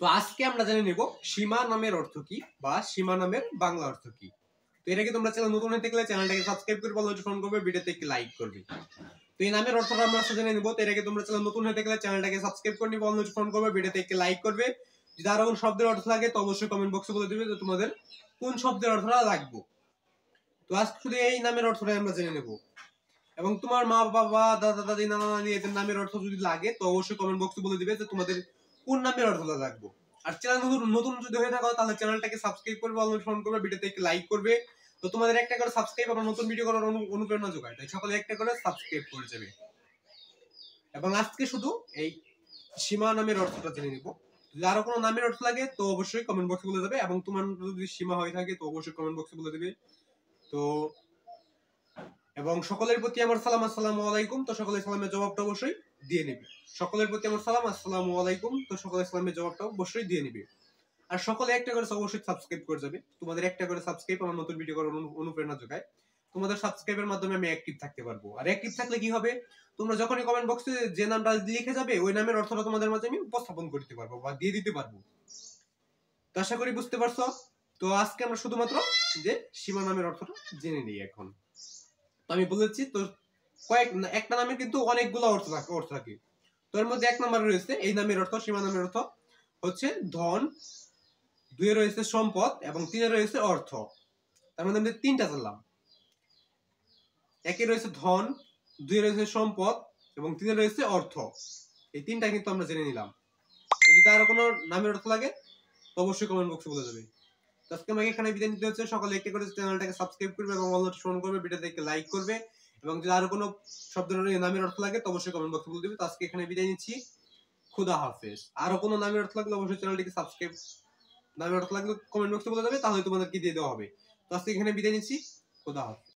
তো আজকে আমরা জেনে নেব সীমা নামের অর্থ কি বা সীমা নামের বাংলা অর্থ কি। তো এর আগে তোমরা চ্যানেল নতুন হতে গেলে চ্যানেলটাকে সাবস্ক্রাইব করে বল নোটিফিকেশন করবে, ভিডিওতে একটি লাইক করবে। তো এই নামের অর্থটা আমরা আজকে জেনে নেব। তো এর আগে তোমরা চ্যানেল নতুন হতে গেলে চ্যানেলটাকে সাবস্ক্রাইব করে নিবে, বল নোটিফিকেশন করবে, ভিডিওতে একটি লাইক করবে। যদি আরো কোন শব্দের অর্থ লাগে তো অবশ্যই কমেন্ট বক্সে বলে দিবে যে তোমাদের কোন শব্দের অর্থটা লাগবে। তো আজকে শুধু এই নামের অর্থটাই আমরা জেনে নেব। এবং তোমার মা বাবা দাদা দাদি নানা নানি এদের নামের অর্থ যদি লাগে তো অবশ্যই কমেন্ট বক্সে বলে দিবে যে তোমাদের কোন নামের অর্থটা লাগবে। আর চ্যানেল নতুন যদি হয়ে থাকো তাহলে চ্যানেলটাকে সাবস্ক্রাইব করবে, অনুসরণ করবে, ভিডিওতে একটি লাইক করবে। তো তোমাদের একটা করে সাবস্ক্রাইব আবার নতুন ভিডিও করার অনুপ্রেরণা যোগায়, তাই সকলে একটা করে সাবস্ক্রাইব করে যাবে। এবং আজকে শুধু এই সীমা নামের অর্থটা জেনে নিব। যদি আরো কোনো নামের অর্থ লাগে তো অবশ্যই কমেন্ট বক্সে বলে দেবে, এবং তোমার যদি সীমা হয়ে থাকে তো অবশ্যই কমেন্ট বক্সে বলে দেবে। তো এবং সকলের প্রতি আমার সালাম, আসসালামু আলাইকুম। তো সকলের সালামের জবাবটা অবশ্যই দিয়ে নেবে। সকলের প্রতি আমার সালাম, আসসালামু আলাইকুম। তো সকলের সালামের জবাবটা অবশ্যই দিয়ে নেবে। আর সকলে একটা করে অবশ্যই সাবস্ক্রাইব করে যাবে। তোমাদের একটা করে সাবস্ক্রাইব আমার নতুন ভিডিও করার অনুপ্রেরণা যোগায়। তোমাদের সাবস্ক্রাইবের মাধ্যমে আমি অ্যাক্টিভ থাকতে পারবো। আর অ্যাক্টিভ থাকলে কি হবে, তোমরা যখনই কমেন্ট বক্সে যে নামটা লিখে যাবে ওই নামের অর্থটা তোমাদের মাঝে আমি উপস্থাপন করতে পারবো বা দিয়ে দিতে পারবো। তো আশা করি বুঝতে পারছো। তো আজকে আমরা শুধুমাত্র যে সীমা নামের অর্থটা জেনে নিই এখন। আমি বলেছি তো একটা নামের কিন্তু অনেকগুলো অর্থ থাকে। তো এর মধ্যে এক নম্বরে রয়েছে এই নামের অর্থ, সীমা নামের অর্থ হচ্ছে ধন, দুইয়ে রয়েছে সম্পদ এবং তিনে রয়েছে অর্থ। তার মধ্যে আমরা তিনটা জানলাম। একে রয়েছে ধন, দুইয়ে রয়েছে সম্পদ এবং তিনে রয়েছে অর্থ। এই তিনটা কিন্তু আমরা জেনে নিলাম। যদি আরো কোনো নামের অর্থ লাগে তো অবশ্যই কমেন্ট বক্সে বলে যাবে। তো আজকে আমাকে এখানে বিদায় নিতে হচ্ছে। সকলে একটা করে চ্যানেলটাকে সাবস্ক্রাইব করবে এবং অল নোটিফিকেশন করবে, ভিডিওতে একটা লাইক করবে। এবং যদি আরো কোনো শব্দের নামের অর্থ লাগে তো অবশ্যই কমেন্ট বক্সে বলে দিবে। তো আজকে এখানে বিদায় নিচ্ছি। খুদা হাফেজ। আরো কোনো নামের অর্থ লাগলে অবশ্যই চ্যানেলটিকে সাবস্ক্রাইব, নামের অর্থ লাগলে কমেন্ট বক্সে বলে দেবে, তাহলে তোমাদেরকে দিয়ে দেওয়া হবে। তো আজকে এখানে বিদায় নিচ্ছি। খুদা হাফেজ।